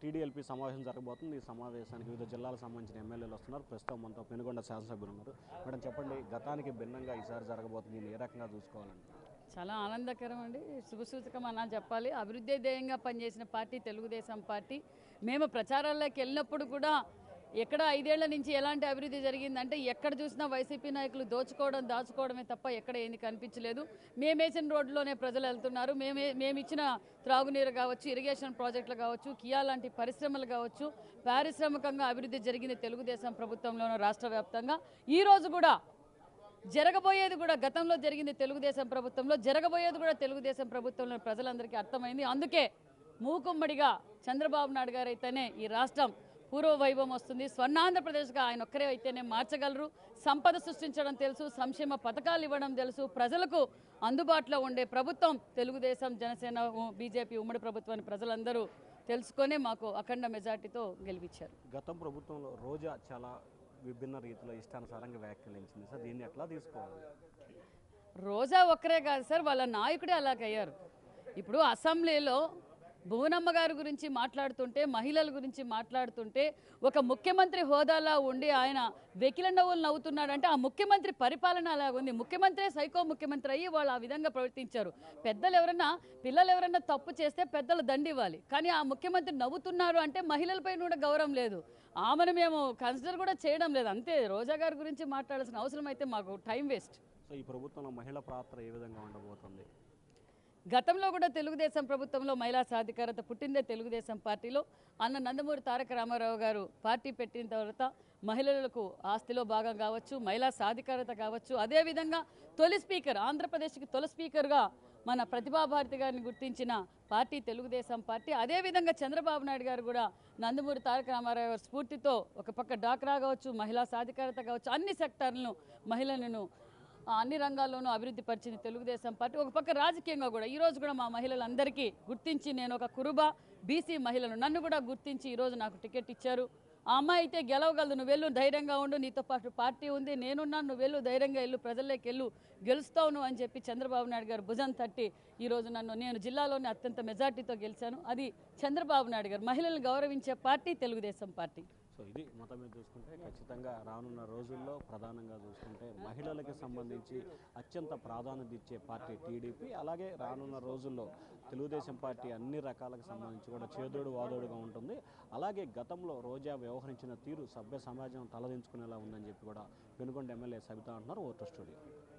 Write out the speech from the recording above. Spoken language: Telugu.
టీడీఎల్పీ సమావేశం జరగబోతుంది. ఈ సమావేశానికి వివిధ జిల్లాలకు సంబంధించిన ఎమ్మెల్యేలు వస్తున్నారు. ప్రస్తుతం మనతో పెనుగొండ శాసనసభ్యులు ఉన్నారు. మేడం చెప్పండి, గతానికి భిన్నంగా ఈసారి జరగబోతుంది, దీన్ని ఏ రకంగా చూసుకోవాలండి? చాలా ఆనందకరం అండి, శుభసూచకం అన్నా చెప్పాలి. అభివృద్ధి ధ్యేయంగా పనిచేసిన పార్టీ తెలుగుదేశం పార్టీ. మేము ప్రచారాల్లోకి వెళ్ళినప్పుడు కూడా ఎక్కడ 5 ఏళ్ల నుంచి ఎలాంటి అభివృద్ధి జరిగిందంటే ఎక్కడ చూసినా వైసీపీ నాయకులు దాచుకోవడమే తప్ప ఎక్కడ ఏంది కనిపించలేదు. మేమేసిన రోడ్లోనే ప్రజలు వెళ్తున్నారు. మేమిచ్చిన త్రాగునీరు కావచ్చు, ఇరిగేషన్ ప్రాజెక్టులు కావచ్చు, కియా లాంటి పరిశ్రమలు కావచ్చు, పారిశ్రామికంగా అభివృద్ధి జరిగింది తెలుగుదేశం ప్రభుత్వంలోనూ రాష్ట్ర వ్యాప్తంగా. ఈ రోజు కూడా జరగబోయేది కూడా గతంలో జరిగింది తెలుగుదేశం ప్రభుత్వంలో, జరగబోయేది కూడా తెలుగుదేశం ప్రభుత్వంలో ప్రజలందరికీ అర్థమైంది. అందుకే మూకుమ్మడిగా చంద్రబాబు నాయుడు గారు అయితేనే ఈ రాష్ట్రం పూర్వ వైభవం వస్తుంది, స్వర్ణాంధ్రప్రదేశ్గా ఆయన ఒక్కరే అయితేనే మార్చగలరు. సంపద సృష్టించడం తెలుసు, సంక్షేమ పథకాలు ఇవ్వడం తెలుసు, ప్రజలకు అందుబాటులో ఉండే ప్రభుత్వం తెలుగుదేశం, జనసేన, బీజేపీ ఉమ్మడి ప్రభుత్వాన్ని ప్రజలందరూ తెలుసుకొని మాకు అఖండ మెజార్టీతో గెలిపించారు. గతం ప్రభుత్వంలో రోజా చాలా విభిన్న రీతిలో ఇష్టానుసారంగా వ్యాఖ్యానించింది సార్, దీన్ని ఎట్లా తీసుకోవాలి? రోజా ఒక్కరే కాదు సార్, వాళ్ళ నాయకుడే అలాగయ్యారు. ఇప్పుడు అసెంబ్లీలో భువనమ్మ గారి గురించి మాట్లాడుతుంటే, మహిళల గురించి మాట్లాడుతుంటే, ఒక ముఖ్యమంత్రి హోదాలా ఉండి ఆయన వెకిల నవ్వులు నవ్వుతున్నాడంటే ఆ ముఖ్యమంత్రి పరిపాలన అలాగుంది. ముఖ్యమంత్రి సైకో ముఖ్యమంత్రి అయ్యి వాళ్ళు ఆ విధంగా ప్రవర్తించారు. పిల్లలు ఎవరన్నా తప్పు చేస్తే పెద్దలు దండివ్వాలి, కానీ ఆ ముఖ్యమంత్రి నవ్వుతున్నారు అంటే మహిళలపై కూడా గౌరవం లేదు. ఆమెను మేము కన్సిడర్ కూడా చేయడం లేదు. అంతే, రోజా గారి గురించి మాట్లాడాల్సిన అవసరం అయితే మాకు టైం వేస్ట్. సో ఈ ప్రభుత్వంలో మహిళా పాత్ర ఏ విధంగా ఉండబోతుంది? గతంలో కూడా తెలుగుదేశం ప్రభుత్వంలో మహిళా సాధికారత పుట్టిందే తెలుగుదేశం పార్టీలో. అన్న నందమూరి తారక రామారావు గారు పార్టీ పెట్టిన తర్వాత మహిళలకు ఆస్తిలో భాగం కావచ్చు, మహిళా సాధికారత కావచ్చు. అదేవిధంగా తొలి స్పీకర్, ఆంధ్రప్రదేశ్కి తొలి స్పీకర్గా మన ప్రతిభాభారతి గారిని గుర్తించిన పార్టీ తెలుగుదేశం పార్టీ. అదేవిధంగా చంద్రబాబు నాయుడు గారు కూడా నందమూరి తారక రామారావు గారి స్ఫూర్తితో ఒక పక్క డాక్రా కావచ్చు, మహిళా సాధికారత కావచ్చు, అన్ని సెక్టార్లను మహిళలను అన్ని రంగాల్లోనూ అభివృద్ధి పరిచింది తెలుగుదేశం పార్టీ. ఒక పక్క రాజకీయంగా కూడా ఈరోజు కూడా మా మహిళలందరికీ గుర్తించి, నేను ఒక కురుబ బీసీ మహిళను, నన్ను కూడా గుర్తించి ఈరోజు నాకు టికెట్ ఇచ్చారు. ఆ అమ్మాయి అయితే గెలవగలదు, నువ్వు వెళ్ళు, ధైర్యంగా ఉండు, నీతో పాటు పార్టీ ఉంది, నేనున్నాను, నువ్వు వెళ్ళు, ధైర్యంగా వెళ్ళు, ప్రజల్లోకి వెళ్ళు, గెలుస్తావు నువ్వు అని చెప్పి చంద్రబాబు నాయుడు గారు భుజం తట్టి ఈరోజు నేను జిల్లాలోనే అత్యంత మెజార్టీతో గెలిచాను. అది చంద్రబాబు నాయుడు గారు. మహిళలను గౌరవించే పార్టీ తెలుగుదేశం పార్టీ. సో ఇది మొత్తం మీద చూసుకుంటే ఖచ్చితంగా రానున్న రోజుల్లో ప్రధానంగా చూసుకుంటే మహిళలకు సంబంధించి అత్యంత ప్రాధాన్యత ఇచ్చే పార్టీ టీడీపీ. అలాగే రానున్న రోజుల్లో తెలుగుదేశం పార్టీ అన్ని రకాలకు సంబంధించి కూడా చేదోడు వాదోడుగా ఉంటుంది. అలాగే గతంలో రోజా వ్యవహరించిన తీరు సభ్య సమాజం తలదించుకునేలా ఉందని చెప్పి కూడా పెనుగొండ ఎమ్మెల్యే సబితా అంటున్నారు. Vote studio.